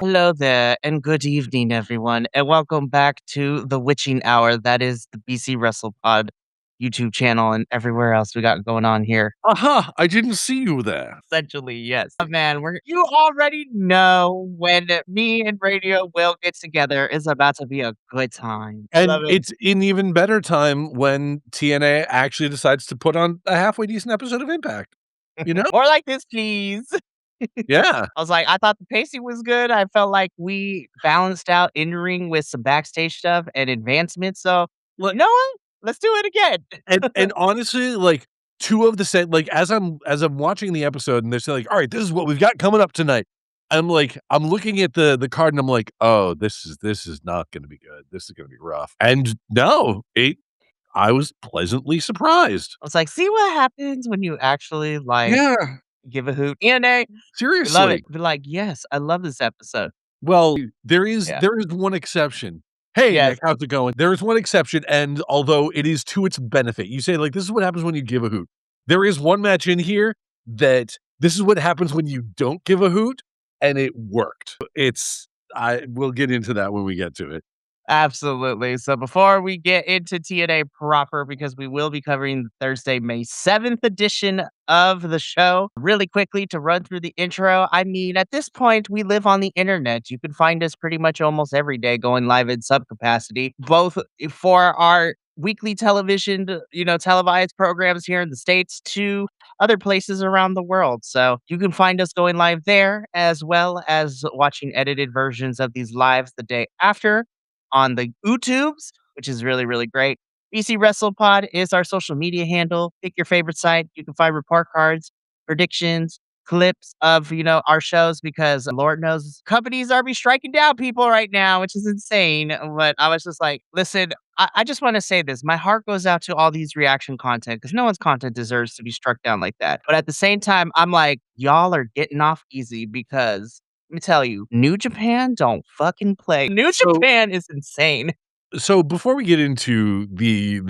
Hello there, and good evening, everyone, and welcome back to the Witching Hour. That is the BC Wrestle Pod YouTube channel and everywhere else we got going on here. Aha! I didn't see you there. Essentially, yes. Man, you already know when me and Radio will get together is about to be a good time. And Love it. it's an even better time when TNA actually decides to put on a halfway decent episode of Impact. You know? More like this, please. Yeah. I was like, I thought the pacing was good. I felt like we balanced out in ring with some backstage stuff and advancements. So, you Like, know what? Let's do it again. and honestly, like two of the same. Like as I'm watching the episode, and they're saying like, "All right, this is what we've got coming up tonight." I'm looking at the card, and I'm like, "Oh, this is not going to be good. This is going to be rough." And no, I was pleasantly surprised. I was like, see what happens when you actually Yeah, give a hoot. TNA, we love seriously. it. Be like, yes, I love this episode. Well, there is Yeah. there is one exception. "Hey, Yes. Nick, how's it going?" There is one exception, and although it is to its benefit, you say, like, "This is what happens when you give a hoot." There is one match in here that this is what happens when you don't give a hoot, and it worked. We'll get into that when we get to it. Absolutely. So before we get into TNA proper, because we will be covering the Thursday, May 7th edition of the show, really quickly to run through the intro. I mean, at this point, we live on the internet. You can find us pretty much almost every day going live in sub capacity, both for our weekly television, televised programs here in the States to other places around the world. So you can find us going live there as well as watching edited versions of these lives the day after on the YouTubes, which is really, really great. BC WrestlePod is our social media handle. Pick your favorite site. You can find report cards, predictions, clips of, our shows because Lord knows companies are be striking down people right now, which is insane. But I was just like, listen, I just want to say this. My heart goes out to all these reaction content because no one's content deserves to be struck down like that. But at the same time, I'm like, y'all are getting off easy because let me tell you, New Japan don't fucking play. New So Japan is insane. so before we get into the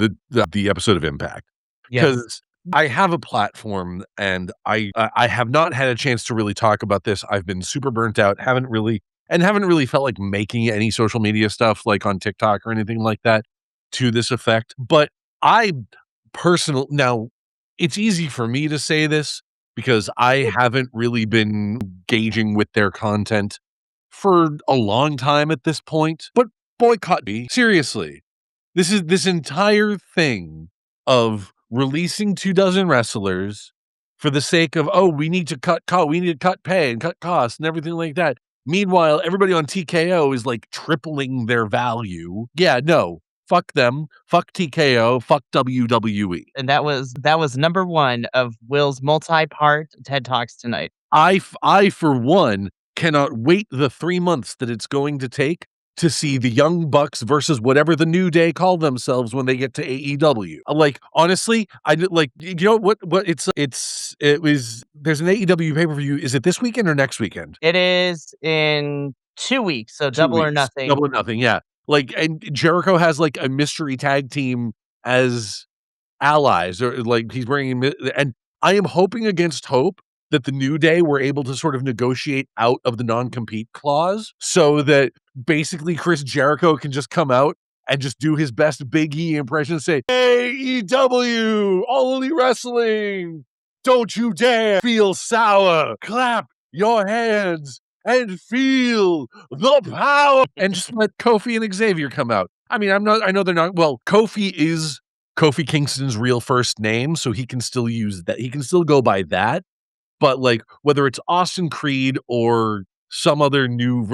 episode of Impact, Yes. because I have a platform and I have not had a chance to really talk about this. I've been super burnt out, haven't really felt like making any social media stuff like on TikTok or anything like that to this effect. But I now it's easy for me to say this because I haven't really been engaging with their content for a long time at this point. But boycott me. Seriously. This entire thing of releasing 24 wrestlers for the sake of, "Oh, we need to we need to cut pay and cut costs and everything like that." Meanwhile, everybody on TKO is like tripling their value. Yeah, no. Fuck them. Fuck TKO. Fuck WWE. And that was number one of Will's multi-part TED Talks tonight. I for one cannot wait the 3 months that it's going to take to see the Young Bucks versus whatever the New Day call themselves when they get to AEW. Like, honestly, I did like, you know what it was there's an AEW pay-per-view. Is it this weekend or next weekend? It is in 2 weeks, so 2 double or weeks. nothing. Double or nothing, yeah. Like, and Jericho has like a mystery tag team as allies, or like he's bringing, and I am hoping against hope that the New Day were able to sort of negotiate out of the non-compete clause so that basically Chris Jericho can just come out and just do his best Big E impression and say, "AEW, All Elite Wrestling, don't you dare feel sour. Clap your hands and feel the power." And just let Kofi and Xavier come out. I mean, I know they're not, well, Kofi is Kofi Kingston's real first name, so he can still use that. He can still go by that. But like whether it's Austin Creed or some other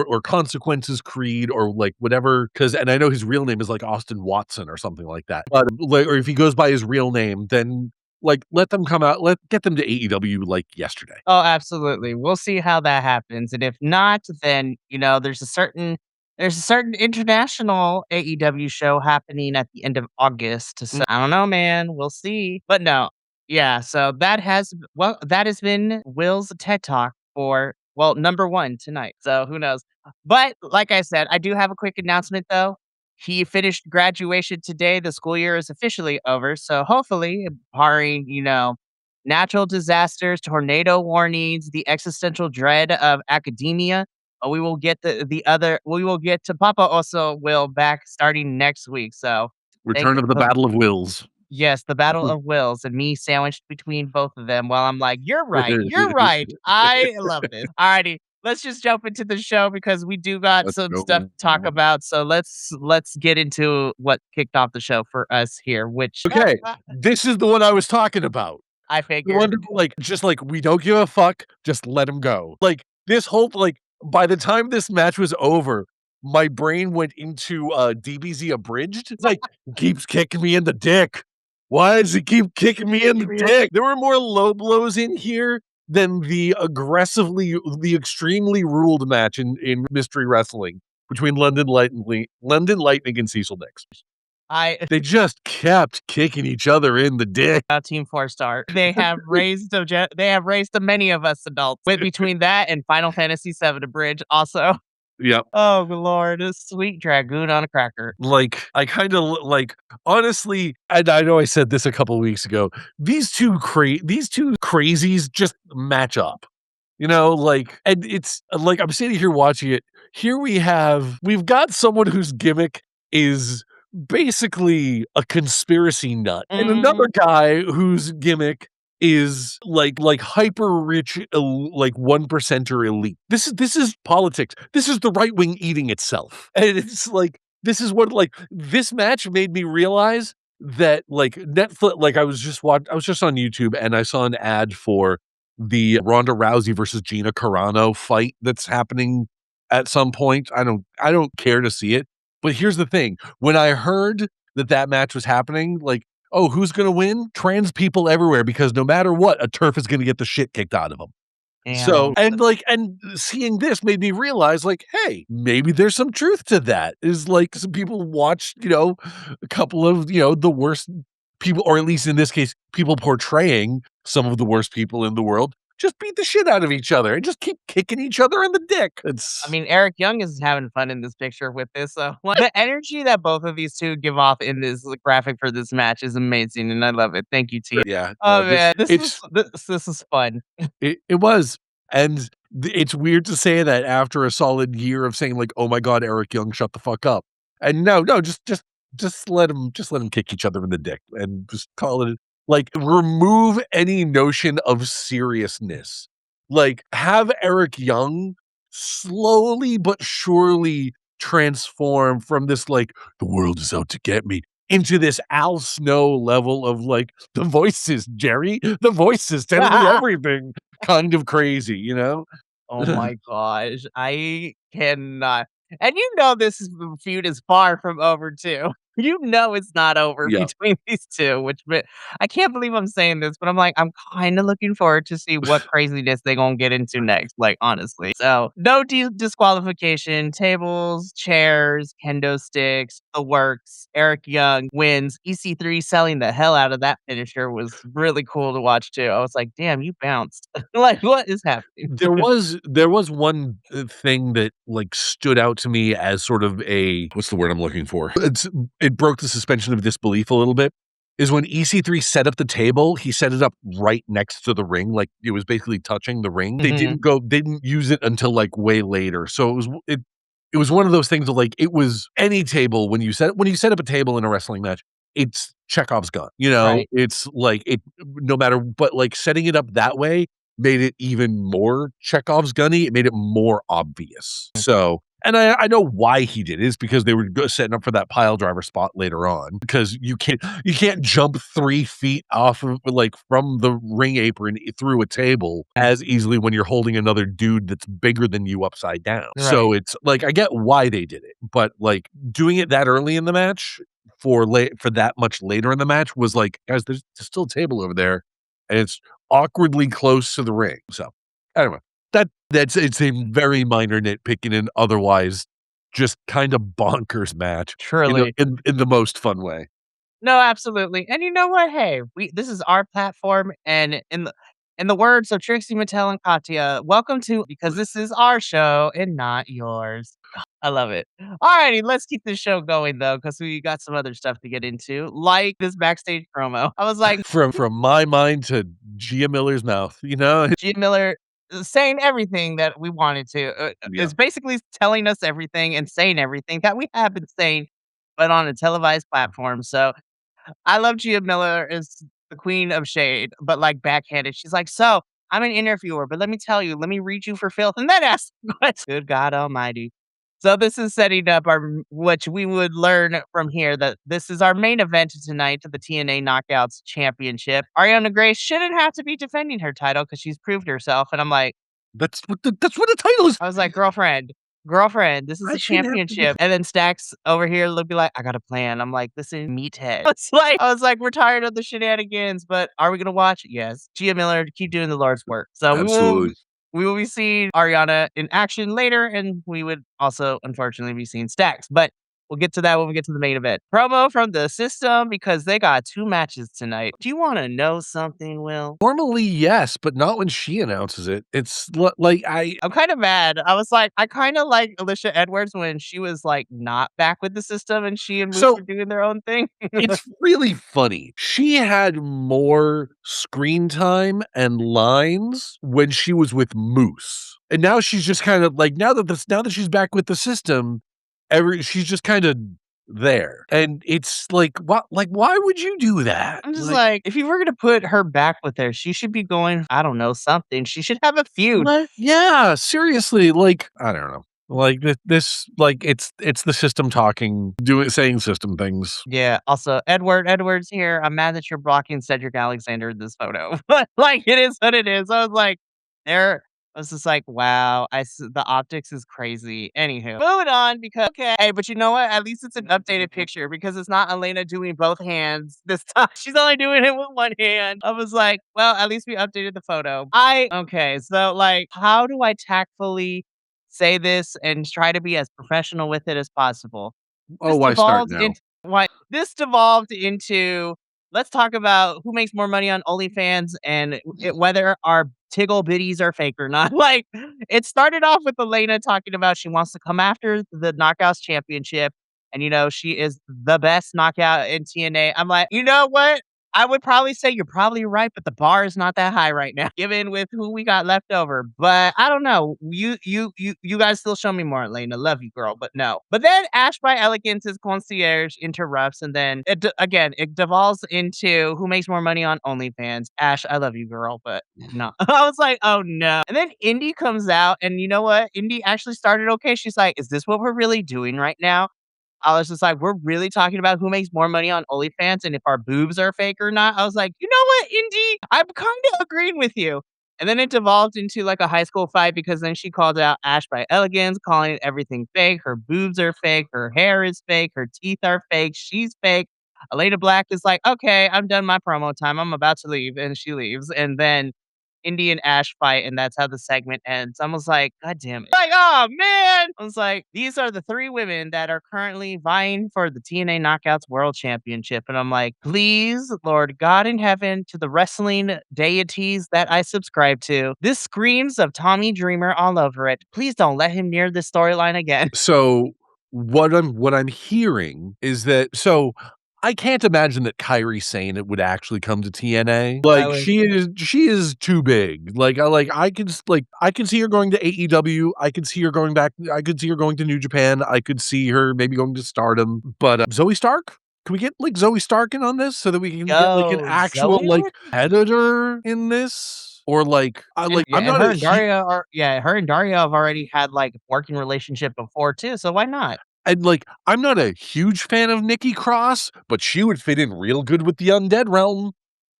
or Consequences Creed or like whatever, and I know his real name is like Austin Watson or something like that. But like, or if he goes by his real name, then like let them come out, get them to AEW like yesterday. Oh, absolutely. We'll see how that happens. And if not, then, there's a certain international AEW show happening at the end of August. So I don't know, man. We'll see. But no. Yeah, so that has been Will's TED Talk for number 1 tonight. So who knows? But like I said, I do have a quick announcement though. He finished graduation today. The school year is officially over. So hopefully, barring, natural disasters, tornado warnings, the existential dread of academia. we will get we will get to Papa also will back starting next week. So thank Return of the Battle of Wills. yes, the battle of wills and me sandwiched between both of them while I'm like, "You're right, you're right. I love this." Alrighty, let's just jump into the show because we do got Let's some stuff go. to talk about. So let's get into what kicked off the show for us here, which Okay, this is the one I was talking about. I The figured. one that, like, just like, we don't give a fuck, just let him go. Like, this whole like, by the time this match was over, my brain went into, DBZ Abridged. It's like, "He keeps kicking me in the dick. Why does he keep kicking me in the dick?" There were more low blows in here than the extremely ruled match in Mystery Wrestling between London Lightning and Cecil Nix. I They just kept kicking each other in the dick. Team 4 Star. They have raised many of us adults. With between that and Final Fantasy VII Abridged also. Yep. Oh, good lord, a sweet dragoon on a cracker. Like, I kinda like, honestly, and I know I said this a couple weeks ago, these two crazies just match up. You know, like, and it's like, I'm sitting here watching it. Here we've got someone whose gimmick is basically a conspiracy nut, and another Mhm. guy whose gimmick is like hyper rich, like one percenter elite. This is politics. This is the right wing eating itself, and it's like this match made me realize that like Netflix. Like I was just on YouTube and I saw an ad for the Ronda Rousey versus Gina Carano fight that's happening at some point. I don't care to see it. But here's the thing. When I heard that that match was happening, like, oh, who's going to win? Trans people everywhere because no matter what, a turf is going to get the shit kicked out of them. So, Damn. and seeing this made me realize, like, hey, maybe there's some truth to that. Is like some people watch, a couple of, the worst people, or at least in this case, people portraying some of the worst people in the world, just beat the shit out of each other and just keep kicking each other in the dick. I It's mean, Eric Young is having fun in this picture with this, so, like, the energy that both of these 2 give off in this graphic for this match is amazing, and I love it. Thank you, Tia. yeah, Oh, no, man, it's this is fun. it was. And it's weird to say that after a solid year of saying like, "Oh my god, Eric Young, shut the fuck up." And no, just let 'em kick each other in the dick and just call it like, remove any notion of seriousness. Like, have Eric Young slowly but surely transform from this, like, "The world is out to get me," into this Al Snow level of, like, "The voices, Jerry, the voices tell me everything." Kind of crazy, you know? Oh my gosh, I cannot. And feud is far from over too. You know it's not over Yeah. between these 2, I can't believe I'm saying this, but I'm like, I'm kinda looking forward to see what craziness they gonna get into next, like, honestly. So, no disqualification, tables, chairs, kendo sticks, the works. Eric Young wins. EC3 selling the hell out of that finisher was really cool to watch too. I was like, "Damn, you bounced." Like, what is happening? There was one, thing that, like, stood out to me as sort of a what's the word I'm looking for? It broke the suspension of disbelief a little bit, is when EC3 set up the table, he set it up right next to the ring, like, it was basically touching the ring. Mhm. They didn't use it until, like, way later, so it was one of those things of, like, it was any table when you set up a table in a wrestling match, it's Chekhov's gun, you know? Right. It's like, it no matter but, like, setting it up that way made it even more Chekhov's gunny, it made it more obvious. So and I know why he did it, is because they were setting up for that pile driver spot later on, because you can't jump 3 feet off of like, from the ring apron through a table as easily when you're holding another dude that's bigger than you upside down. Right. So it's like, I get why they did it, but, like, doing it that early in the match for that much later in the match was like, "Guys, there's still a table over there, and it's awkwardly close to the ring." So, anyway, it's a very minor nitpick in an otherwise just kind of bonkers match Truly. in the most fun way. No, absolutely. And you know what? Hey, this is our platform, and in the words of Trixie Mattel and Katya, welcome to because this is our show and not yours. I love it. Alrighty, let's keep this show going though, because we got some other stuff to get into, like this backstage promo. I was like, From my mind to Gia Miller's mouth, you know? Gia Miller saying everything that we wanted to. Yeah. It's basically telling us everything and saying everything that we have been saying, but on a televised platform. So I love Gia Miller is the queen of shade, but like backhanded. She's like, "So I'm an interviewer, but let me tell you, let me read you for filth," and then ask what? Good God Almighty. So this is setting up our, which we would learn from here that this is our main event tonight, the TNA Knockouts Championship. Ariana Grace shouldn't have to be defending her title because she's proved herself, and I'm like, That's what the title is. I was like, girlfriend, this is I a shouldn't have to be. championship. And then Stacks over here will be like, I got a plan. I'm like, this is meathead. I was like, we're tired of the shenanigans, but are we gonna watch it? Yes. Gia Miller, keep doing the Lord's work. So Absolutely. we will be seeing Ariana in action later, and we would also unfortunately be seeing Stacks. But we'll get to that when we get to the main event. Promo from the system because they got 2 matches tonight. Do you wanna know something, Will? Normally, yes, but not when she announces it. It's like I'm kinda mad. I was like, I kinda like Alicia Edwards when she was, like, not back with the system and she and Moose so were doing their own thing. it's really funny. She had more screen time and lines when she was with Moose. And now she's just kind of like now that she's back with the system, she's just kind of there. And it's like why would you do that? I'm just Like like, if you were gonna put her back with her, she should be going, I don't know, something. She should have a feud. what? Yeah, seriously, like I don't know. Like this like it's the system talking, doing saying system things. Yeah, also, Edwards here, I'm mad that you're blocking Cedric Alexander in this photo. But, like, it is what it is. I was like, there I was just like, "Wow, the optics is crazy." Anywho, moving on because okay, hey, but you know what? At least it's an updated picture because it's not Elena doing both hands this time. She's only doing it with one hand. I was like, "Well, at least we updated the photo." Okay, so, like, how do I tactfully say this and try to be as professional with it as possible? Oh, This why start devolved now? into why this devolved into, let's talk about who makes more money on OnlyFans and whether our Tiggle biddies are fake or not. Like, it started off with Elena talking about she wants to come after the Knockouts Championship, and, she is the best knockout in TNA. I'm like, "You know what? I would probably say you're probably right, but the bar is not that high right now, given with who we got left over." But I don't know. You guys still show me more, Elena. Love you, girl, but no. But then Ash by Elegance's concierge interrupts, and then again it devolves into who makes more money on OnlyFans. Ash, I love you, girl, but no. I was like, oh no. And then Indy comes out, and you know what? Indy actually started okay. She's like, is this what we're really doing right now? I was just like, "We're really talking about who makes more money on OnlyFans and if our boobs are fake or not." I was like, "You know what, Indy? I'm kinda agreeing with you." And then it devolved into, like, a high school fight because then she called out Ash by Elegance, calling everything fake. Her boobs are fake, her hair is fake, her teeth are fake, she's fake. Elena Black is like, "Okay, I'm done my promo time. I'm about to leave," and she leaves. And then Indy and Ash fight, and that's how the segment ends. I was like, "God damn it." Like, "Oh, man." I was like, "These are the 3 women that are currently vying for the TNA Knockouts World Championship." And I'm like, "Please, Lord God in heaven, to the wrestling deities that I subscribe to, this screams of Tommy Dreamer all over it. Please don't let him near this storyline again." So what I'm hearing is that I can't imagine that Kairi Sane it would actually come to TNA. I Like was she is too big. I can see her going to AEW. I could see her going back. I could see her going to New Japan. I could see her maybe going to Stardom. But Zoe Stark? Can we get like Zoe Stark in on this so that we can get like an Yo, actual Zoe like would be editor in this? Or like and yeah, I'm and not her a and Daria are yeah, her and Daria have already had, like, working relationship before too, so why not? And, like, I'm not a huge fan of Nikki Cross, but she would fit in real good with the Undead Realm,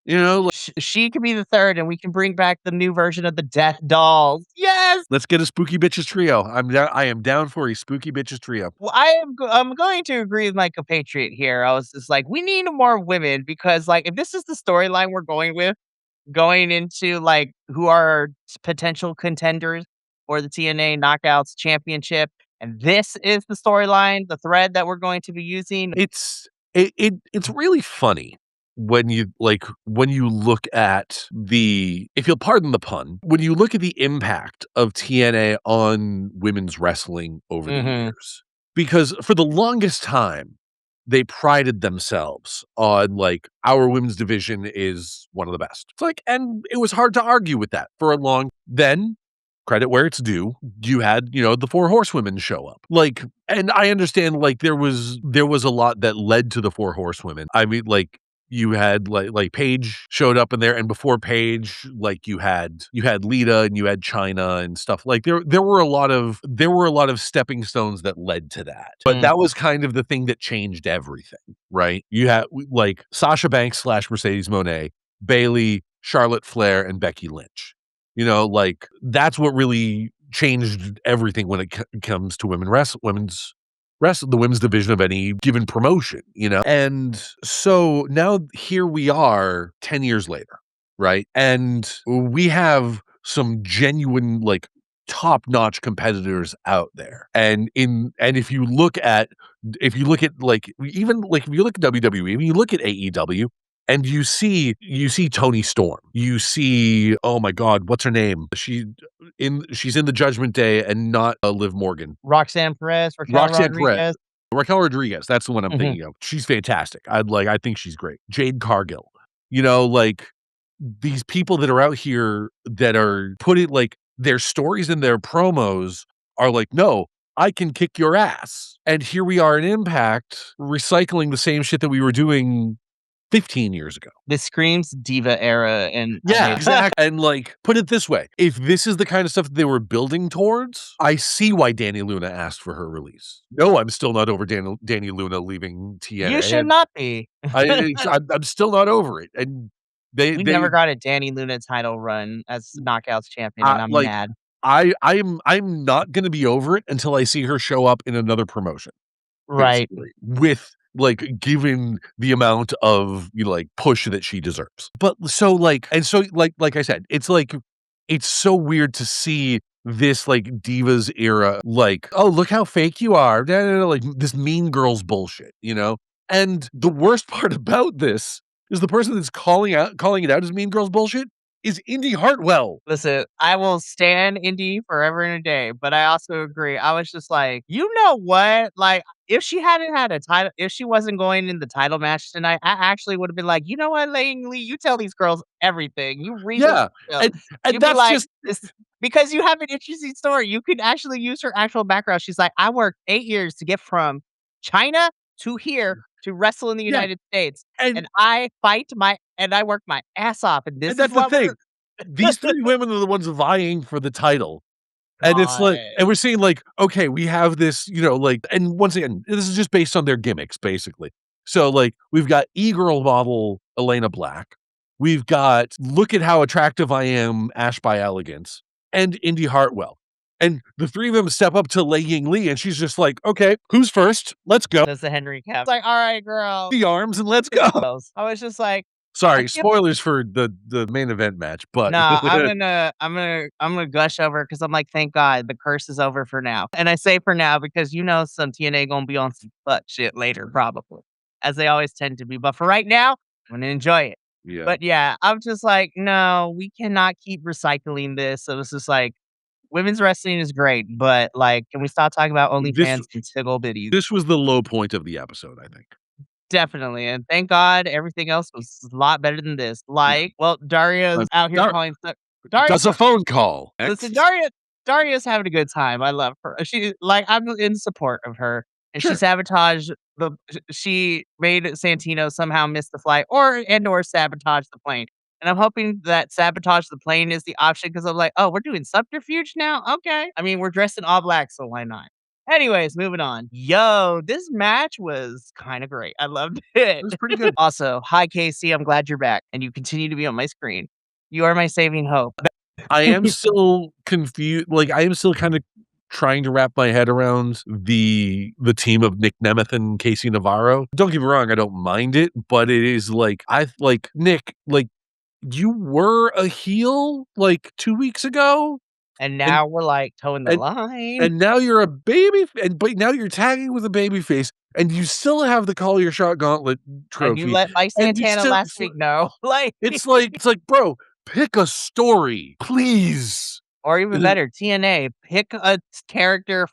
you know, like, She could be the 3rd, and we can bring back the new version of the Death Dolls. Yes! let's get a Spooky Bitches trio. I am down for a Spooky Bitches trio. Well, I'm going to agree with my compatriot here. I was just like, "We need more women," because, like, if this is the storyline we're going with, going into, like, who are our potential contenders for the TNA Knockouts Championship, and this is the storyline, the thread that we're going to be using. It's really funny when you look at the if you'll pardon the pun, when you look at the impact of TNA on women's wrestling over the Mhm. years. Because for the longest time, they prided themselves on, like, "Our women's division is one of the best." It's like and it was hard to argue with that for a long then credit where it's due, you had, the 4 horsewomen show up. Like, and I understand, like, there was a lot that led to the 4 horsewomen. I mean, like, you had, like Paige showed up in there, and before Paige, like, you had Lita and you had China and stuff. Like, there were a lot of stepping stones that led to that. But Mm. that was kind of the thing that changed everything, right? You had, like, Sasha Banks/Mercedes Moné, Bayley, Charlotte Flair, and Becky Lynch. Like, that's what really changed everything when it comes to the women's division of any given promotion. And so now here we are 10 years later, right? And we have some genuine, like, top-notch competitors out there. And if you look at like even like if you look at WWE, when you look at AEW, and you see Tony Storm. You see, oh my God, what's her name? She's in the Judgment Day and not Liv Morgan. Roxanne Perez, Raquel Roxanne Perez. Rodriguez. Raquel Rodriguez, that's the one I'm Mhm. thinking of. She's fantastic. I think she's great. Jade Cargill. Like, these people that are out here that are putting, like, their stories and their promos are like, "No, I can kick your ass." And here we are in Impact recycling the same shit that we were doing 15 years ago. This screams diva era, and I Yeah, hate exactly. And, like, put it this way, if this is the kind of stuff that they were building towards, I see why Dani Luna asked for her release. No, I'm still not over Dani Luna leaving You TNA, should and not be. I'm still not over it, and they We they never got a Dani Luna title run as Knockouts champion, and I'm like, mad. I'm not gonna be over it until I see her show up in another promotion. Right. Basically, with, like, given the amount of, like, push that she deserves. But so, like I said, it's like, it's so weird to see this, like, Divas era, like, "Oh, look how fake you are," da, da, da, like, this Mean Girls bullshit? And the worst part about this is the person that's calling it out as Mean Girls bullshit is Indy Hartwell. Listen, I will stand Indy forever and a day, but I also agree. I was just like, you know what? Like, if she hadn't had a title, if she wasn't going in the title match tonight, I actually would have been like, you know what, Lee, you tell these girls everything. You read the Yeah, show. and You'd be that's like, just this because you have an interesting story. You could actually use her actual background. She's like, I worked 8 years to get from China to here to wrestle in the yeah, United States. and And I work my ass off. And this is that's the what thing. These 3 women are the ones vying for the title, and it's God. like, and we're seeing, like, okay, we have this, like, and once again, this is just based on their gimmicks, basically. So, like, we've got e-girl model Elena Black. We've got look at how attractive I am, Ash by Elegance, and Indy Hartwell. And the 3 of them step up to Lei Ying Lee, and she's just like, "Okay, who's first? Let's go. Does the Henry Cavill. It's like, "All right, girl." The arms and let's go." I was just like, I Sorry, can't spoilers for the main event match, but no, I'm gonna gush over because 'cause I'm like, "Thank God, the curse is over for now." And I say for now because some TNA gonna be on some butt shit later probably, as they always tend to be, but for right now, I'm gonna enjoy it. yeah. But yeah, I'm just like, "No, we cannot keep recycling this." So it's just like, women's wrestling is great, but, like, can we stop talking about This OnlyFans and tickle bitties? this was the low point of the episode, I think. Definitely, and thank God everything else was a lot better than this. Yeah. Like, well, Daria's out here Dar calling stuff. Daria, does a phone call. listen, Daria's having a good time. I love her. She like I'm in support of her, and she Sure. sabotaged the. She made Santino somehow miss the flight, or sabotage the plane. And I'm hoping that sabotage the plane is the option because I'm like, oh, we're doing subterfuge now. Okay, I mean we're dressed in all black, so why not? Anyways, moving on. Yo, this match was kind of great. I loved It it. was pretty good. Also, hi Casey, I'm glad you're back and you continue to be on my screen. You are my saving hope. I am still confused, like, I am still kinda trying to wrap my head around the team of Nick Nemeth and Casey Navarro. Don't get me wrong, I don't mind it, but it is like, Nick, like, you were a heel, like, 2 weeks ago, And and now we're like towing the and line. and now you're a but now you're tagging with a babyface, and you still have the Call Your Shot Gauntlet And you trophy, let Mike and you Santana still last week know. Like it's like, "Bro, pick a story, please." or even better, TNA, pick a character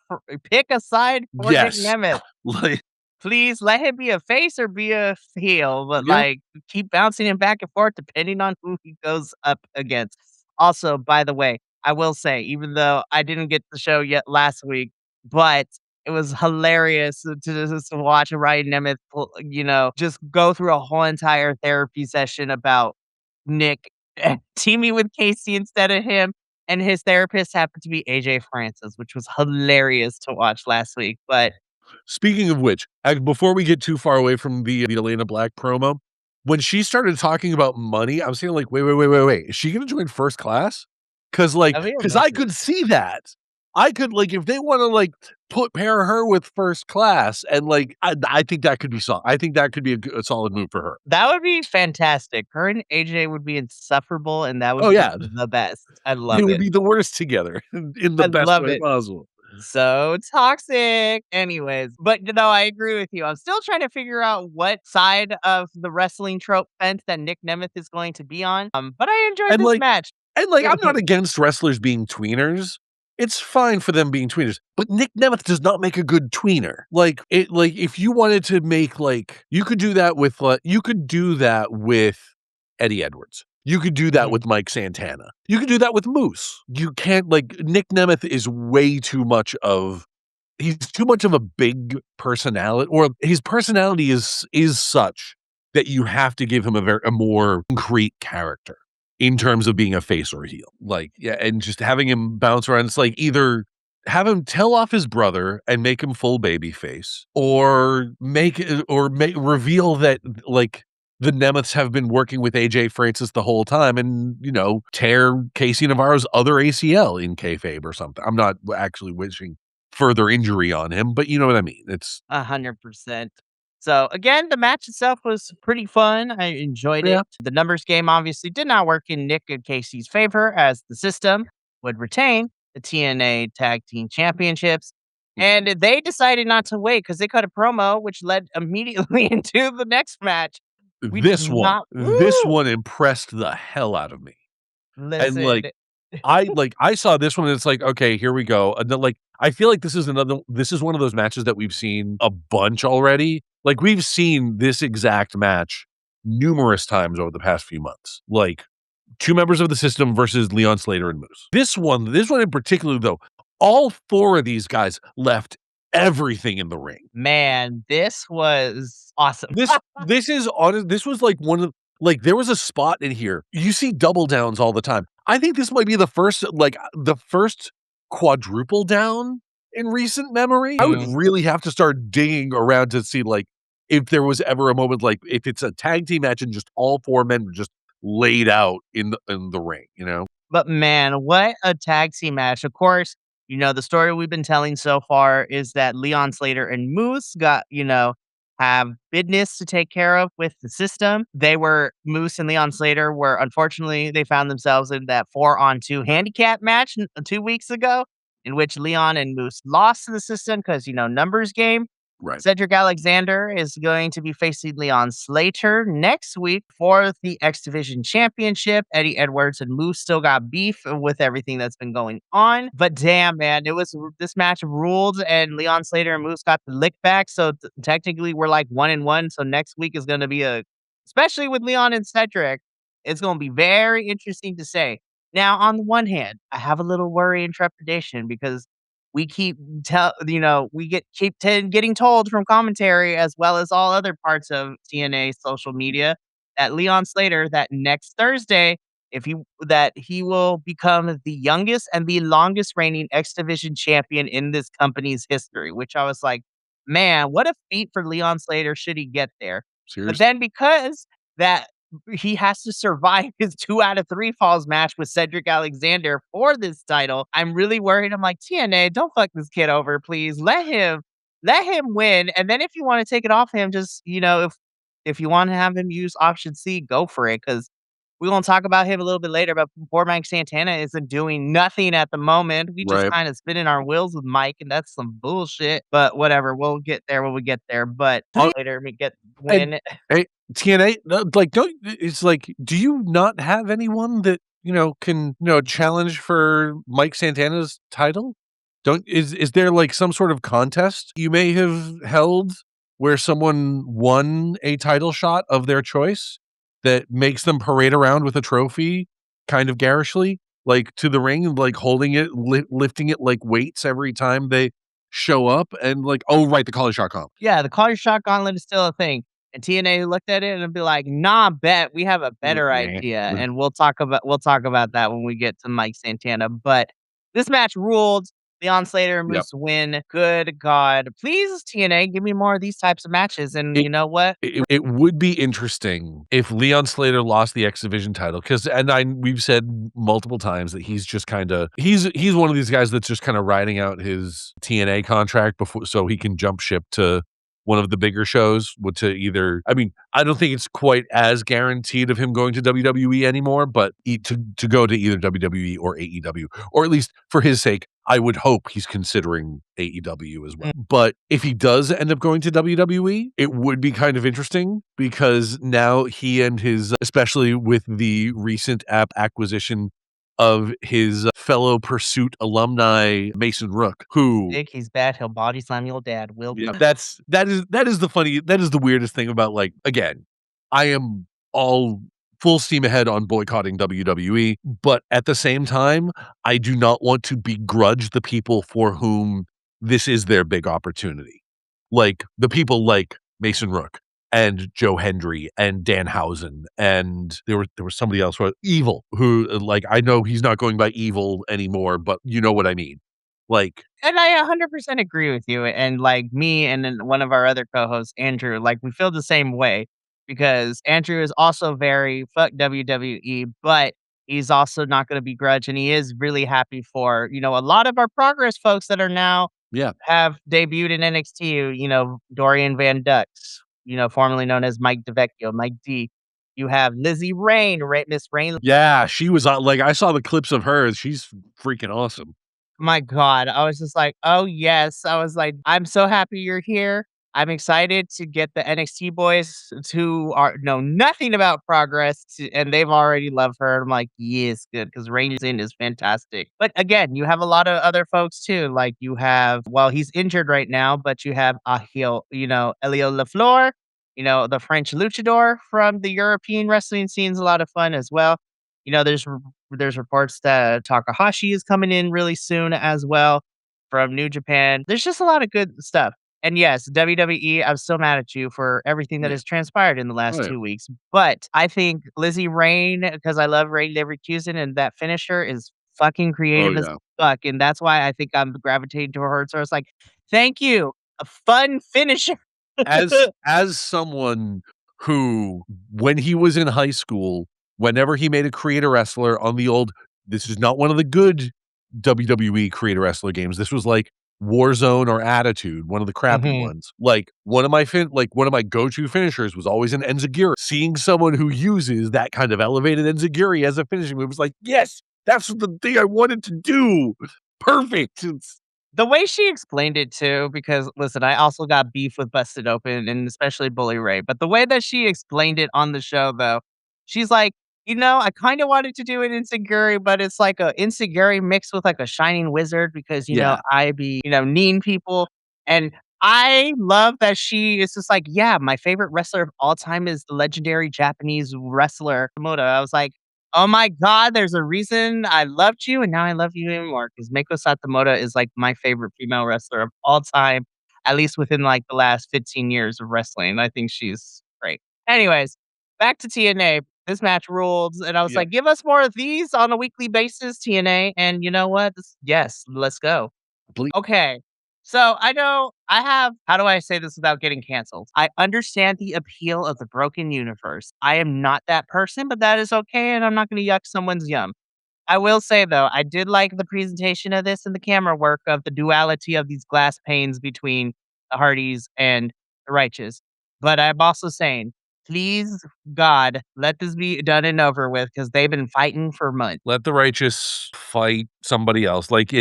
pick a side for Nick Yes. Nemeth. Like, Please let him be a face or be a heel, but, yeah, like, keep bouncing him back and forth depending on who he goes up against. Also, by the way, I will say, even though I didn't get the show yet last week, but it was hilarious to just watch Ryan Nemeth, just go through a whole entire therapy session about Nick teaming with Casey instead of him, and his therapist happened to be AJ Francis, which was hilarious to watch last week. But Speaking of which, before we get too far away from the Elena Black promo, when she started talking about money, I was saying like, wait, is she gonna join first class? I mean, Cause I could see that. I could like if they want to like pair her with first class and like I think that could be solid. I think that could be a solid move for her. that would be fantastic. Her and AJ would be insufferable, and that would Oh be yeah, the best. I they love would it. be the worst together in the I best love way it. possible. So toxic. Anyways, but I agree with you. I'm still trying to figure out what side of the wrestling trope fence that Nick Nemeth is going to be on. But I enjoyed And this like match. I'm not against wrestlers being tweeners. It's fine for them being tweeners, but Nick Nemeth does not make a good tweener. Like if you wanted to make like you could do that with Eddie Edwards. You could do that Mhm. with Mike Santana. You could do that with Moose. You can't like Nick Nemeth is way too much of he's too much of a big personality, or his personality is such that you have to give him a more concrete character in terms of being a face or a heel. Like, yeah, and just having him bounce around, it's like either have him tell off his brother and make him full baby face, or reveal that like the Nemeths have been working with AJ Francis the whole time and, tear Casey Navarro's other ACL in kayfabe or something. I'm not actually wishing further injury on him, but you know what I mean. It's 100%. So again, the match itself was pretty fun. I enjoyed yeah. it. The numbers game obviously did not work in Nick and Casey's favor, as the system would retain the TNA Tag Team Championships. And they decided not to wait because they cut a promo, which led immediately into the next match. We did not. This Woo! one impressed the hell out of me. And Listen, like I saw this one and it's like, okay, here we go. And then like I feel like this is one of those matches that we've seen a bunch already. Like we've seen this exact match numerous times over the past few months. Like two members of the system versus Leon Slater and Moose. This one in particular though, all four of these guys left everything in the ring. man, this was awesome. This was like one of like there was a spot in here. You see double downs all the time. I think this might be the first quadruple down in recent memory. I would really have to start digging around to see like if there was ever a moment like if it's a tag team match and just all four men were just laid out in the ring, you know? But man, what a tag team match. Of course, the story we've been telling so far is that Leon Slater and Moose got, have business to take care of with the system. Moose and Leon Slater were, unfortunately, they found themselves in that 4-on-2 handicap match 2 weeks ago, in which Leon and Moose lost to the system because, numbers game. Right. Cedric Alexander is going to be facing Leon Slater next week for the X Division Championship. Eddie Edwards and Moose still got beef with everything that's been going on. But damn, man, this match ruled, and Leon Slater and Moose got the lick back. So technically, we're like 1-1. So next week is going to be especially with Leon and Cedric, it's going to be very interesting to say. Now, on the one hand, I have a little worry and trepidation because we keep getting told from commentary as well as all other parts of TNA social media that Leon Slater that next Thursday, he will become the youngest and the longest reigning X Division champion in this company's history, which I was like, man, what a feat for Leon Slater should he get there. But Seriously. then because that he has to survive his 2 out of 3 falls match with Cedric Alexander for this title. I'm really worried. I'm like, TNA, don't fuck this kid over, please. Let him win. And then if you want to take it off him, just, if you want to have him use option C, go for it. Cause we're gonna talk about him a little bit later, but poor Mike Santana isn't doing nothing at the moment. We just Right. kind of spinning our wheels with Mike, and that's some bullshit. But whatever, we'll get there when we get there. But later, we get And win. hey, TNA, no, like, don't it's like, do you not have anyone that, can, challenge for Mike Santana's title? Don't is there, like, some sort of contest you may have held where someone won a title shot of their choice that makes them parade around with a trophy kind of garishly? like, to the ring and, like, holding it, lifting it like weights every time they show up and, like oh, right, the collar shot comp. Yeah, the call your shot gauntlet is still a thing. And TNA looked at it and be like, "Nah, bet we have a better Nah. idea." And we'll talk about that when we get to Mike Santana. But this match ruled. Leon Slater and Yep. Moose win. Good God. Please, TNA, give me more of these types of matches. And It you know what? it would be interesting if Leon Slater lost the X Division title, 'cause we've said multiple times that he's just kinda he's one of these guys that's just kinda riding out his TNA contract before so he can jump ship to one of the bigger shows with to either I mean, I don't think it's quite as guaranteed of him going to WWE anymore, but to go to either WWE or AEW, or at least for his sake, I would hope he's considering AEW as well. But if he does end up going to WWE, it would be kind of interesting because now he and his especially with the recent acquisition of his fellow Pursuit alumni, Mason Rook, who Big, he's bad. He'll body slam your dad. Will yeah, do. that is the weirdest thing about, like, again, I am all full steam ahead on boycotting WWE, but at the same time, I do not want to begrudge the people for whom this is their big opportunity. Like, the people like Mason Rook and Joe Hendry and Danhausen, and there was somebody else, Evil, who, like, I know he's not going by Evil anymore, but you know what I mean. Like And I 100% agree with you. And like me and then one of our other co-hosts, Andrew, like we feel the same way because Andrew is also very fuck WWE, but he's also not going to begrudge. And he is really happy for, a lot of our progress folks that are now yeah. have debuted in NXT, Dorian Van Dux, formerly known as Mike DeVecchio, Mike D. You have Lizzie Rain, Miss Rain. Yeah, she was on like, I saw the clips of her, she's freaking awesome. My God, I was just like, "Oh, yes." I was like, "I'm so happy you're here. I'm excited to get the NXT boys who know nothing about Progress and they've already loved her." I'm like, "Yes, good," because Rainsin is fantastic. But again, you have a lot of other folks too. Like you have, well, he's injured right now, but you have Ahil, Elio Lafleur, the French luchador from the European wrestling scene's a lot of fun as well. There's reports that Takahashi is coming in really soon as well from New Japan. There's just a lot of good stuff. And yes, WWE, I'm still mad at you for everything that Yeah. has transpired in the last Oh, yeah. 2 weeks. But I think Lizzie Rain, because I love Rain Leverkusen and that finisher is fucking Oh, creative as yeah. fuck. And that's why I think I'm gravitating to her. So it's like, thank you. A fun finisher. As someone who, when he was in high school, whenever he made a Create a Wrestler on the old this is not one of the good WWE Create a Wrestler games, this was like Warzone or Attitude, one of the crappy Mhm. ones. Like, one of my go-to finishers was always an enziguri. Seeing someone who uses that kind of elevated enziguri as a finishing move was like, "Yes, that's the thing I wanted to do. Perfect." The way she explained it too, because listen, I also got beef with Busted Open and especially Bully Ray, but the way that she explained it on the show though, she's like, I kind of wanted to do an Insecurity, but it's like a Insecurity mixed with like a Shining Wizard because, Yeah. I be, mean people. And I love that she is just like, yeah, my favorite wrestler of all time is the legendary Japanese wrestler, Komodo. I was like, oh my God, there's a reason I loved you, and now I love you even more because Meiko Satomoda is, like, my favorite female wrestler of all time, at least within, like, the last 15 years of wrestling. I think she's great. Anyways, back to TNA. This match ruled, and I was Yep. like, "Give us more of these on a weekly basis, TNA." And you know what? Yes, let's go. Ble Okay. So I know I have, how do I say this without getting canceled? I understand the appeal of the broken universe. I am not that person, but that is okay. And I'm not going to yuck someone's yum. I will say though, I did like the presentation of this and the camera work of the duality of these glass panes between the Hardys and the Righteous. But I'm also saying, please, God, let this be done and over with because they've been fighting for months. Let the righteous fight somebody else. Like,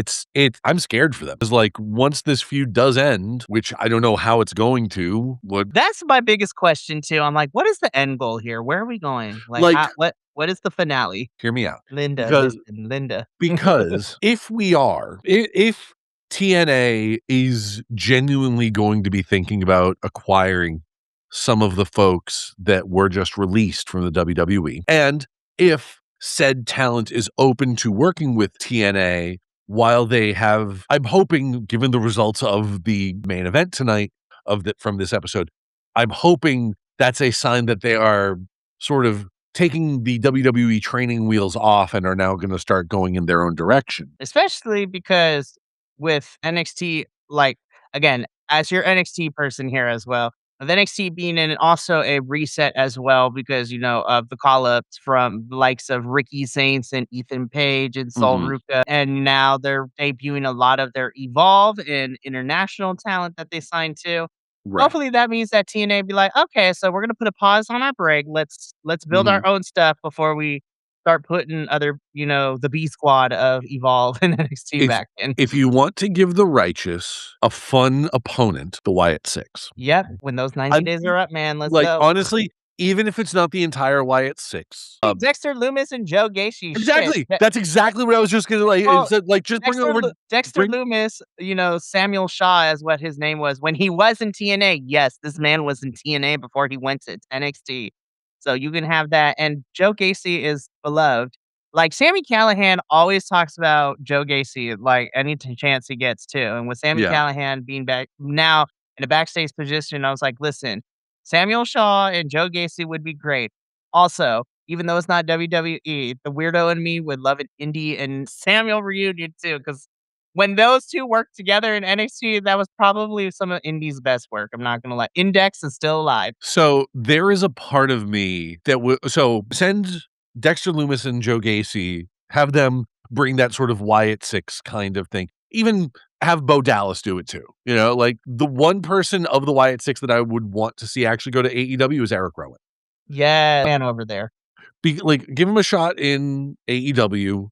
I'm scared for them. It's like, once this feud does end, which I don't know how it's going to, That's my biggest question too. I'm like, what is the end goal here? Where are we going? Like, like, what is the finale? hear me out. Linda, Because listen, Linda. if we are if TNA is genuinely going to be thinking about acquiring some of the folks that were just released from the WWE, and if said talent is open to working with TNA while they have, I'm hoping, given the results of the main event tonight from this episode, I'm hoping that's a sign that they are sort of taking the WWE training wheels off and are now going to start going in their own direction. Especially because with NXT, like, again, as your NXT person here as well, with NXT being in also a reset as well because, of the call-ups from the likes of Ricky Saints and Ethan Page and Sol Mhm. Ruka, and now they're debuting a lot of their Evolve and international talent that they signed to. Right. Hopefully, that means that TNA be like, "Okay, so we're gonna put a pause on our break. Let's build our Mhm. own stuff before we start putting other, the B squad of Evolve and NXT If back in." if you want to give the Righteous a fun opponent, the Wyatt Six. Yep, when those 90 I'm days are up, man, let's like, go. honestly, even if it's not the entire Wyatt Six, Dexter Loomis and Joe Gacy, shit. exactly. That's exactly what I was just gonna like. Well, It's like just bring over, Dexter bring. Loomis, Samuel Shaw is what his name was when he was in TNA. Yes, this man was in TNA before he went to NXT. So you can have that. And Joe Gacy is beloved. Like Sammy Callahan always talks about Joe Gacy, like any chance he gets too. And with Sammy Yeah. Callahan being back now in a backstage position, I was like, listen, Samuel Shaw and Joe Gacy would be great. Also, even though it's not WWE, the weirdo in me would love an Indy and Samuel reunion too, because when those 2 worked together in NXT, that was probably some of Indy's best work, I'm not gonna lie. Index is still alive. So there is a part of me that would send Dexter Loomis and Joe Gacy, have them bring that sort of Wyatt Six kind of thing. Even have Bo Dallas do it too. Like the one person of the Wyatt Six that I would want to see actually go to AEW is Eric Rowan. Yeah, man over there. Like give him a shot in AEW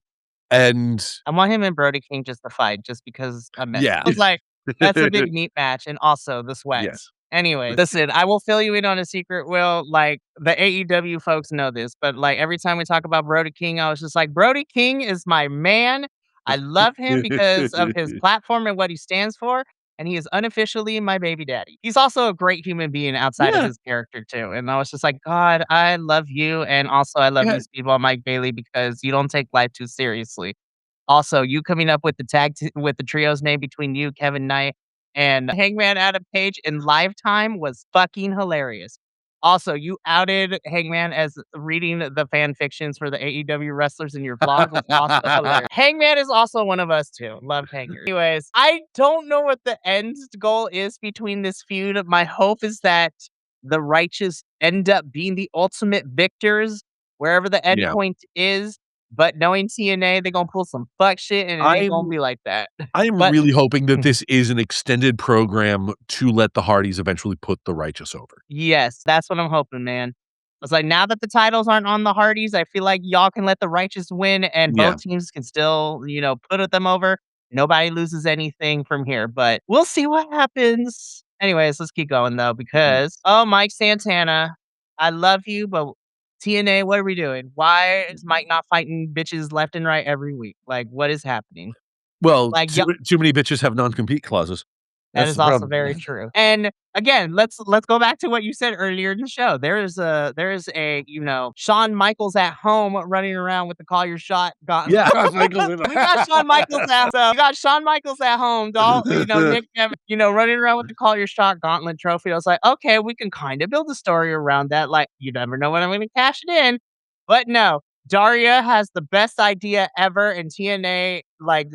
and I want him and Brody King just to fight just because I met yeah. I was like, that's a big meat match, and also the sweats. Yes. Anyways, listen, I will fill you in on a secret, Will, like, the AEW folks know this, but, like, every time we talk about Brody King, I was just like, "Brody King is my man. I love him because of his platform and what he stands for, and he is unofficially my baby daddy." He's also a great human being outside of Yeah. his character too, and I was just like, "God, I love you, and also I love Yeah. you, Speedball Mike Bailey, because you don't take life too seriously." Also, you coming up with with the trio's name between you, Kevin Knight, and Hangman Adam Page in Lifetime was fucking hilarious. Also, you outed Hangman as reading the fan fictions for the AEW wrestlers in your vlog was also hilarious. Hangman is also one of us too. Love Hanger. Anyways, I don't know what the end goal is between this feud. My hope is that the righteous end up being the ultimate victors wherever the end Yeah. point is. But knowing TNA, they gonna pull some fuck shit, and it ain't gonna I'm be like that. I'm But really hoping that this is an extended program to let the Hardys eventually put the Righteous over. yes, that's what I'm hoping, man. It's like now that the titles aren't on the Hardys, I feel like y'all can let the Righteous win, and Yeah. both teams can still, put them over. Nobody loses anything from here, but we'll see what happens. Anyways, let's keep going though, Mm. because Mike Santana, I love you, but TNA, what are we doing? Why is Mike not fighting bitches left and right every week? Like, what is happening? Well, Like, too many bitches have non-compete clauses. that That's is the also problem. very true. And again, let's go back to what you said earlier in the show. There is a Shawn Michaels at home running around with the call your shot gauntlet. Yeah. We got Shawn Michaels at so we got Shawn Michaels at home, doll, Nick Evans, running around with the call your shot gauntlet trophy. I was like, okay, we can kind of build a story around that. Like, you never know when I'm gonna cash it in. But no, Daria has the best idea ever, and TNA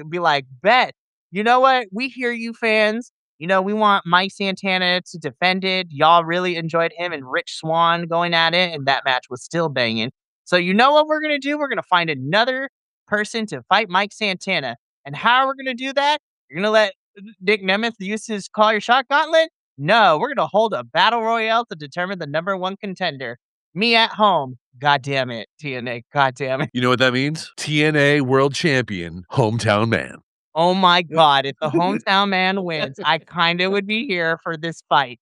be like, bet. You know what? We hear you fans. We want Mike Santana to defend it. Y'all really enjoyed him and Rich Swann going at it, and that match was still banging. So you know what we're gonna do? We're gonna find another person to fight Mike Santana. And how are we gonna do that? You're gonna let Nick Nemeth use his call your shot gauntlet? No, we're gonna hold a battle royale to determine the number one contender. Me at home. God damn it, TNA. God damn it. You know what that means? TNA World Champion, hometown man. Oh my God, if the hometown man wins, I kinda would be here for this fight.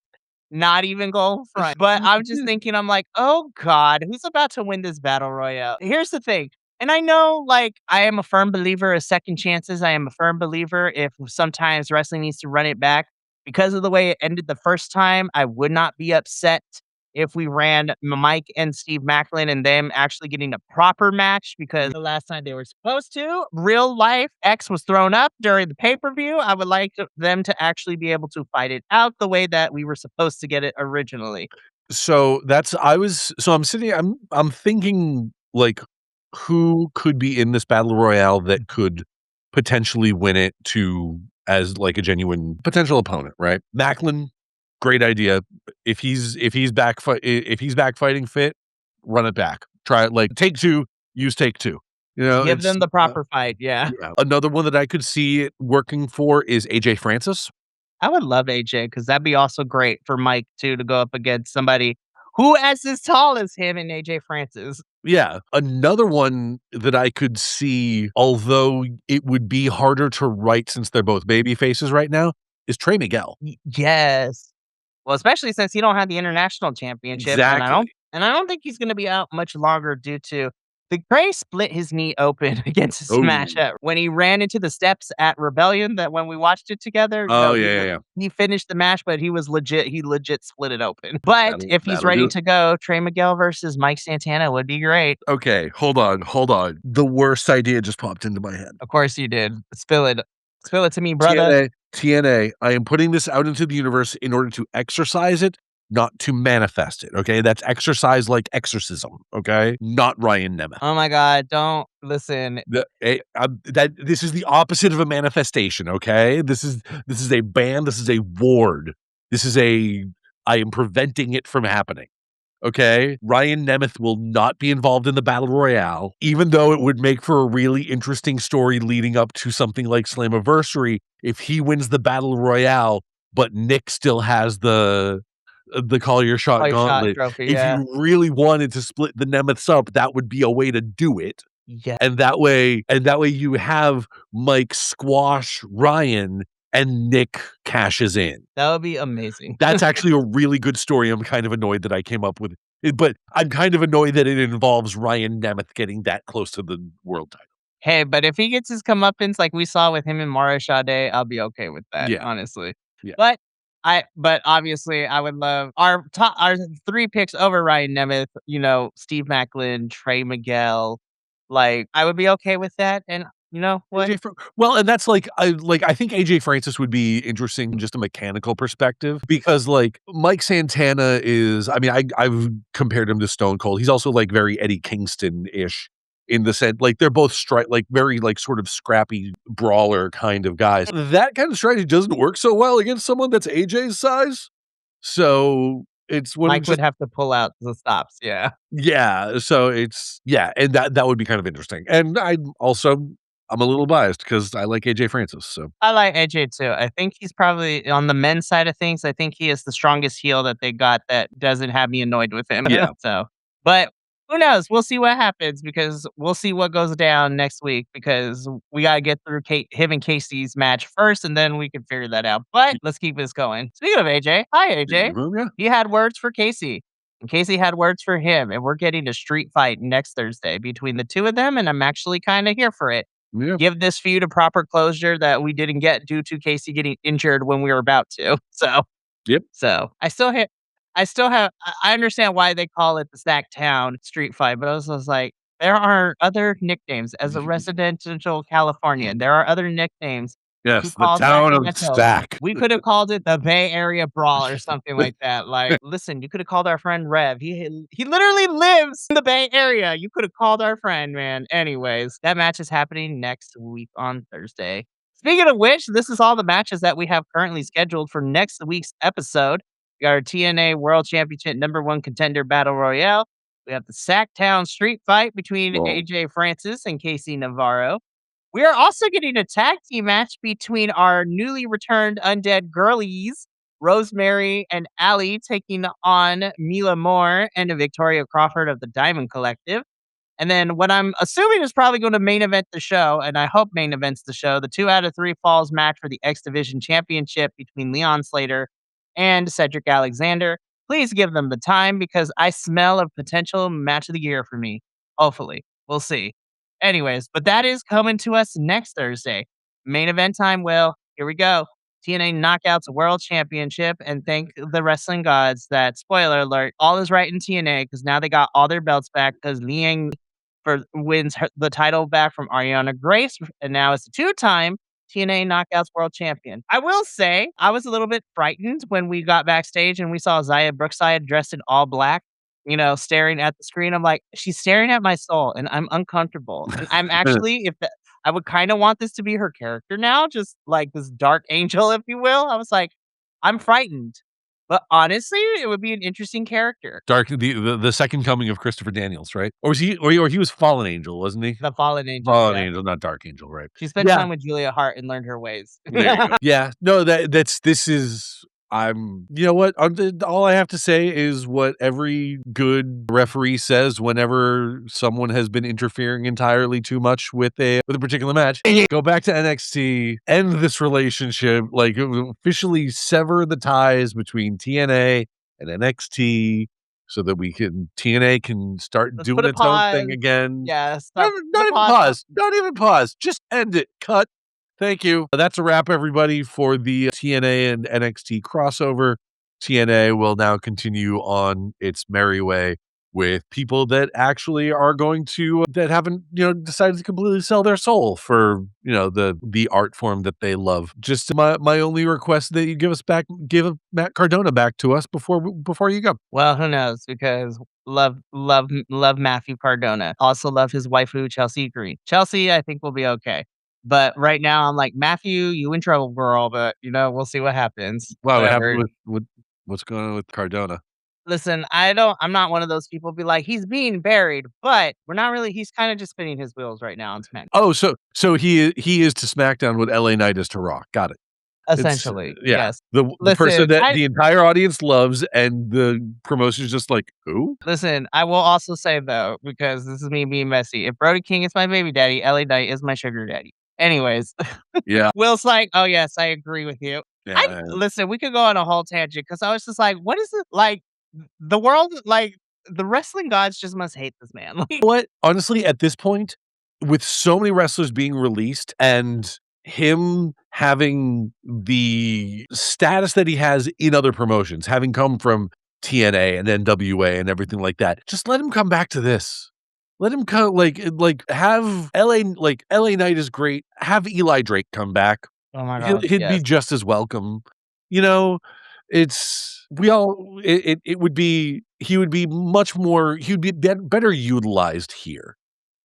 Not even going front. But I'm just thinking, I'm like, "Oh God, who's about to win this battle royale?" Here's the thing, and I know, like, I am a firm believer of second chances. I am a firm believer if sometimes wrestling needs to run it back. Because of the way it ended the first time, I would not be upset if we ran Mike and Steve Macklin and them actually getting a proper match because the last time they were supposed to, real life X was thrown up during the pay-per-view. I would like them to actually be able to fight it out the way that we were supposed to get it originally. So that's I was so I'm sitting I'm thinking like who could be in this battle royale that could potentially win it to as like a genuine potential opponent, right? Macklin, great idea. If he's back fighting fit, run it back. Try it like take two, use take two. You know, Give it's them the proper fight, yeah. yeah. Another one that I could see it working for is AJ Francis. I would love AJ because that'd be also great for Mike too to go up against somebody who as tall as him and AJ Francis. Yeah. Another one that I could see, although it would be harder to write since they're both baby faces right now, is Trey Miguel. Yes. Well, especially since he don't have the international championship, Exactly. and I don't think he's gonna be out much longer due to the Gray split his knee open against his match Oh. when he ran into the steps at Rebellion that when we watched it together, Oh, yeah, yeah, yeah. he finished the match, but he legit split it open. But if he's That'll do ready it. to go, Trey Miguel versus Mike Santana would be great. Okay, hold on. The worst idea just popped into my head. Of course you did. Spill it. Spill it to me, brother. TNA, I am putting this out into the universe in order to exercise it, not to manifest it, okay? That's exercise like exorcism, okay? Not Ryan Nemeth. Oh my god, don't listen. That this is the opposite of a manifestation, okay? This is a ban, this is a ward. This is a I am preventing it from happening. Okay? Ryan Nemeth will not be involved in the battle royale, even though it would make for a really interesting story leading up to something like Slammiversary if he wins the battle royale, but Nick still has the call your shot Call your shot gauntlet. trophy, If yeah. you really wanted to split the Nemeths up, that would be a way to do it. Yeah. And that way you have Mike squash Ryan and Nick cashes in. That would be amazing. That's actually a really good story. I'm kind of annoyed that I came up with it, but I'm kind of annoyed that it involves Ryan Nemeth getting that close to the world title. Hey, but if he gets his comeuppance like we saw with him and Mario Sade, I'll be okay with that, Yeah, honestly. yeah. But but obviously I would love our 3 picks over Ryan Nemeth, Steve Macklin, Trey Miguel. Like, I would be okay with that, and you know what? Well, and that's I think AJ Francis would be interesting from just a mechanical perspective because like Mike Santana is I mean I've compared him to Stone Cold. He's also like very Eddie Kingston-ish in the sense like they're both like very like sort of scrappy brawler kind of guys. That kind of strategy doesn't work so well against someone that's AJ's size. So it's one of Mike would just have to pull out the stops, yeah. yeah, so it's yeah, and that would be kind of interesting. And I'm a little biased because I like AJ Francis, so I like AJ too. I think he's probably on the men's side of things, I think he is the strongest heel that they got that doesn't have me annoyed with him. yeah. So, but who knows? We'll see what happens because we'll see what goes down next week because we gotta get through him and Casey's match first, and then we can figure that out. But let's keep this going. Speaking of AJ, hi AJ. Yeah. He had words for Casey, and Casey had words for him, and we're getting a street fight next Thursday between the two of them, and I'm actually kind of here for it. Yeah. Give this feud a proper closure that we didn't get due to Casey getting injured when we were about to. Yep. So I understand why they call it the Snacktown street fight, but I was just like, there are other nicknames as a residential Californian. There are other nicknames to Yes, the call town of Sacramento. Stack. We could have called it the Bay Area Brawl or something like that. Like, listen, you could have called our friend Rev. He literally lives in the Bay Area. You could have called our friend, man. Anyways, that match is happening next week on Thursday. Speaking of which, this is all the matches that we have currently scheduled for next week's episode. We got our TNA World Championship #1 contender battle royale. We have the Sacktown street fight between Whoa. AJ Francis and Casey Navarro. We are also getting a tag team match between our newly returned undead girlies, Rosemary and Allie, taking on Mila Moore and Victoria Crawford of the Diamond Collective. And then what I'm assuming is probably going to main event the show, and I hope main events the show, the 2 out of 3 falls match for the X Division Championship between Leon Slater and Cedric Alexander. Please give them the time because I smell a potential match of the year for me. Hopefully. We'll see. Anyways, but that is coming to us next Thursday. Main event time, Will. Here we go. TNA Knockouts World Championship, and thank the wrestling gods that, spoiler alert, all is right in TNA because now they got all their belts back because Liang wins the title back from Ariana Grace, and now it's a two-time TNA Knockouts World Champion. I will say, I was a little bit frightened when we got backstage and we saw Zaya Brookside dressed in all black, staring at the screen. I'm like, she's staring at my soul, and I'm uncomfortable. And I'm actually, I would kind of want this to be her character now, just like this dark angel, if you will. I was like, I'm frightened. But honestly, it would be an interesting character. Dark the second coming of Christopher Daniels, right? Or was he or he was Fallen Angel, wasn't he? The fallen angel, Fallen yeah. Angel, not Dark Angel, right? She spent Yeah, time with Julia Hart and learned her ways. there you go. Yeah, no, this is you know what? All I have to say is what every good referee says whenever someone has been interfering entirely too much with a particular match. Go back to NXT, end this relationship, like officially sever the ties between TNA and NXT so that TNA can start Let's put doing a its own pause. thing again. Yeah, Not, stop. Put not a even pause. pause. Don't even pause. Just end it. Cut. Thank you. That's a wrap, everybody, for the TNA and NXT crossover. TNA will now continue on its merry way with people that actually are going to that haven't decided to completely sell their soul for the art form that they love. Just my only request that you give Matt Cardona back to us before you go. Well, who knows? Because love Matthew Cardona. Also love his waifu, Chelsea Green. Chelsea, I think will be okay. But right now, I'm like, Matthew, you in trouble, girl. But we'll see what happens. Wow, what Whatever. happened what's going on with Cardona? Listen, I'm not one of those people be like, he's being buried, but we're not really. He's kind of just spinning his wheels right now on SmackDown. Oh, so he is to SmackDown what LA Knight is to Raw. Got it. It's Essentially, yeah. yes. The person Listen, that the entire audience loves and the promotion's just like, "Who?" I will also say though, because this is me being messy. If Brody King is my baby daddy, LA Knight is my sugar daddy. Anyways, Yeah. Will's like, "Oh, yes, I agree with you." Yeah. Listen, we could go on a whole tangent because I was just like, "What is it like? The world, like the wrestling gods, just must hate this man." Like, What? Honestly, at this point, with so many wrestlers being released and him having the status that he has in other promotions, having come from TNA and NWA and everything like that, just let him come back to this. Let him come have LA Knight is great. Have Eli Drake come back. oh my god, He'd be yes. just as welcome. You know, it's we all it would be he would be much more he would be better utilized here.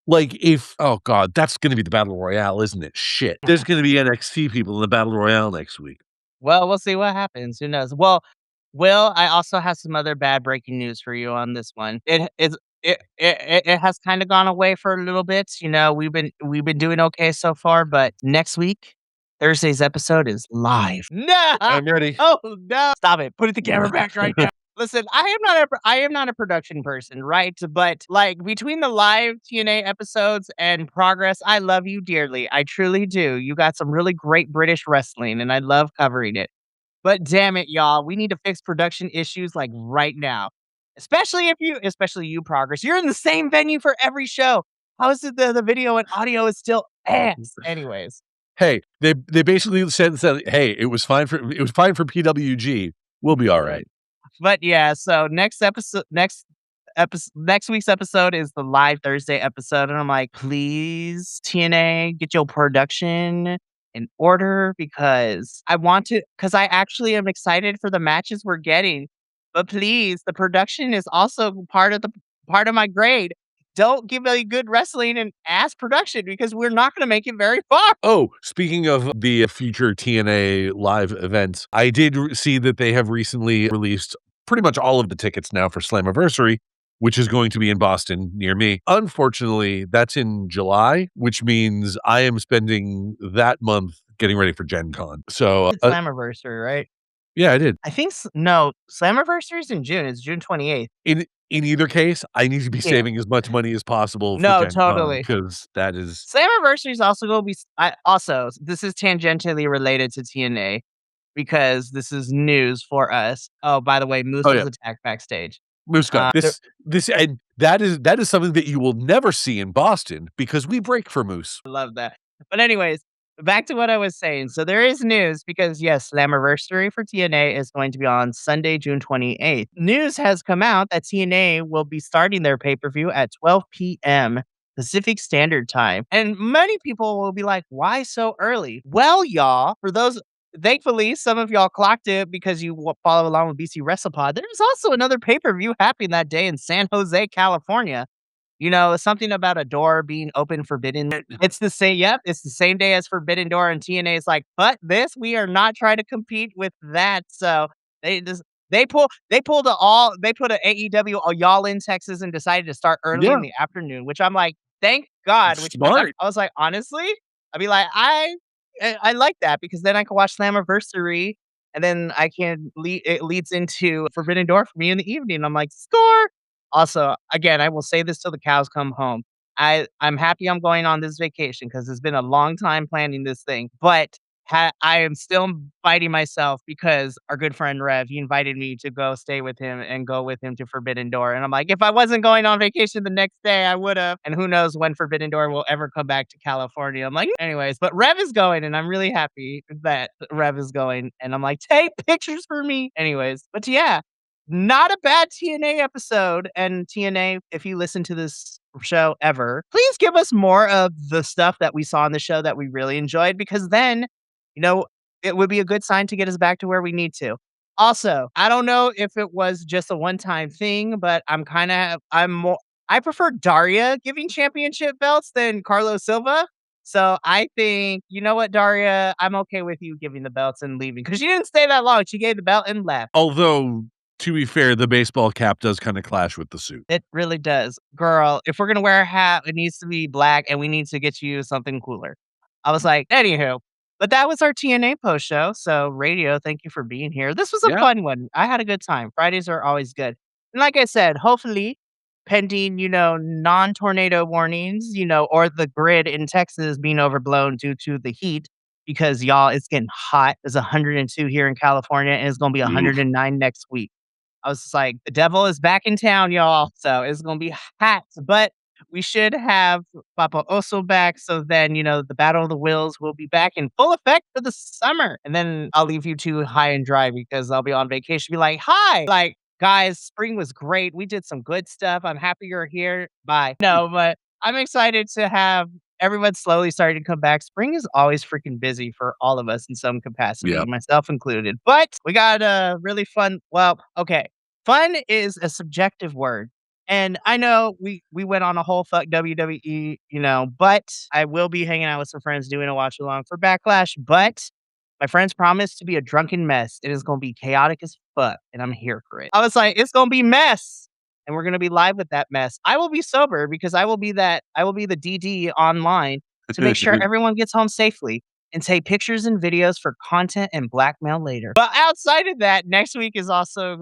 Like if oh god, that's gonna be the battle royale, isn't it? Shit. There's gonna be NXT people in the battle royale next week. Well, we'll see what happens. Who knows? Well, Will, I also have some other bad breaking news for you on this one. It has kind of gone away for a little bit. We've been doing okay so far, but next week, Thursday's episode is live. No, I'm ready. oh no! Stop it! Put the camera back right now. Listen, I am not a production person, right? But like between the live TNA episodes and Progress, I love you dearly. I truly do. You got some really great British wrestling, and I love covering it. But damn it, y'all, we need to fix production issues like right now. Especially you, Progress. You're in the same venue for every show. How is it the video and audio is still ass? Anyways. Hey, they basically said, hey, it was fine for PWG. We'll be all right. But yeah, so next week's episode is the live Thursday episode, and I'm like, please, TNA, get your production in order because I actually am excited for the matches we're getting. But please, the production is also part of my grade. Don't give me good wrestling and ass production because we're not going to make it very far. Oh, speaking of the future TNA live events, I did see that they have recently released pretty much all of the tickets now for Slammiversary, which is going to be in Boston near me. Unfortunately, that's in July, which means I am spending that month getting ready for Gen Con. So, It's Slammiversary, right? yeah, I did. I think no, Slammiversary is in June. It's June 28th. In either case, I need to be saving as much money as possible for No, Gen Con totally. because that is Slammiversary is also going to be. Also, this is tangentially related to TNA because this is news for us. Oh, by the way, Moose Oh, was yeah. attacked backstage. Moose Gun. This and that is something that you will never see in Boston because we break for Moose. I love that. But anyways, back to what I was saying. So there is news because yes, Slammiversary for TNA is going to be on Sunday, June 28th. News has come out that TNA will be starting their pay-per-view at 12 p.m. Pacific Standard Time. And many people will be like, why so early? Well, y'all, for those thankfully, some of y'all clocked it because you follow along with BC WrestlePod. There's also another pay-per-view happening that day in San Jose, California. Something about a door being open forbidden. It's the same yep, it's the same day as Forbidden Door, and TNA is like, "But this, we are not trying to compete with that." So, they just they put a AEW y'all in Texas and decided to start early in Yeah, the afternoon, which I'm like, "Thank God," which smart. I was like, "Honestly?" I'd be like, I like that because then I can watch Slammiversary, and then I can it leads into Forbidden Door for me in the evening. I'm like, "Score!" Also, again, I will say this till the cows come home. I'm happy I'm going on this vacation because it's been a long time planning this thing, but I am still fighting myself because our good friend Rev, he invited me to go stay with him and go with him to Forbidden Door, and I'm like, "If I wasn't going on vacation the next day, I would've," and who knows when Forbidden Door will ever come back to California. I'm like, anyways, but Rev is going, and I'm really happy that Rev is going, and I'm like, "Take pictures for me." Anyways, but yeah, not a bad TNA episode, and TNA, if you listen to this show ever, please give us more of the stuff that we saw in the show that we really enjoyed because then, you know, it would be a good sign to get us back to where we need to. Also, I don't know if it was just a one-time thing, but I prefer Daria giving championship belts than Carlos Silva. So I think, you know what, Daria, I'm okay with you giving the belts and leaving because she didn't stay that long. She gave the belt and left. Although, to be fair, the baseball cap does kinda clash with the suit. It really does. Girl, if we're gonna wear a hat, it needs to be black, and we need to get you something cooler. I was like, anywho, but that was our TNA post show. So, Radio, thank you for being here. This was a Yeah, fun one. I had a good time. Fridays are always good. And like I said, hopefully, pending, non-tornado warnings, or the grid in Texas being overblown due to the heat, because y'all, it's getting hot. It's 102 here in California, and it's gonna be oof, 109 next week. I was just like, the devil is back in town, y'all. So it's gonna be hot. But we should have Papa Oso back. So then, the Battle of the Wills will be back in full effect for the summer. And then I'll leave you two high and dry because I'll be on vacation. Be like, hi. Like, guys, spring was great. We did some good stuff. I'm happy you're here. Bye. No, but I'm excited to have everyone slowly starting to come back. Spring is always freaking busy for all of us in some capacity, yeah. myself included. But we got a really fun, well, okay. Fun is a subjective word. And I know we went on a whole fuck WWE, but I will be hanging out with some friends doing a watch along for Backlash. But my friends promised to be a drunken mess. It is going to be chaotic as fuck, and I'm here for it. I was like, it's going to be mess, and we're going to be live with that mess. I will be sober because I will be the DD online to make sure everyone gets home safely and take pictures and videos for content and blackmail later. But outside of that, next week is also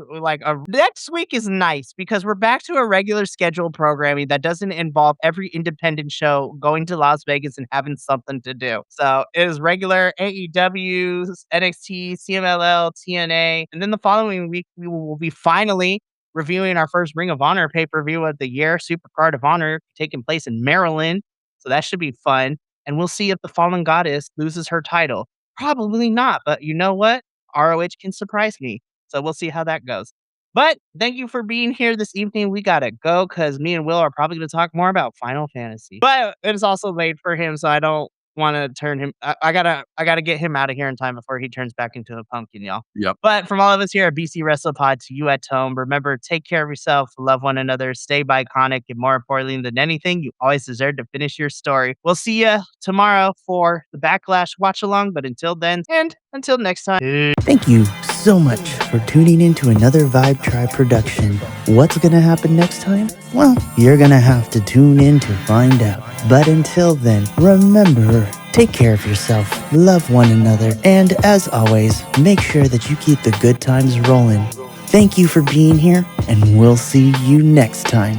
next week is nice because we're back to a regular scheduled programming that doesn't involve every independent show going to Las Vegas and having something to do. So it is regular AEW, NXT, CMLL, TNA, and then the following week we will be finally reviewing our first Ring of Honor pay-per-view of the year, Supercard of Honor, taking place in Maryland. So that should be fun. And we'll see if the Fallen Goddess loses her title. Probably not, but you know what? ROH can surprise me. So we'll see how that goes. But thank you for being here this evening. We gotta go because me and Will are probably gonna talk more about Final Fantasy. But it is also late for him, so I don't want to turn him. I gotta get him out of here in time before he turns back into a pumpkin, y'all. Yep, But from all of us here at BC WrestlePod to you at home, remember, take care of yourself, love one another, stay iconic, and more importantly than anything, you always deserve to finish your story. We'll see you tomorrow for the Backlash watch along. But until then, and until next time. Thank you so much for tuning in to another Vibe Tribe production. What's gonna happen next time? Well, you're gonna have to tune in to find out. But until then, remember, take care of yourself, love one another, and as always, make sure that you keep the good times rolling. Thank you for being here, and we'll see you next time.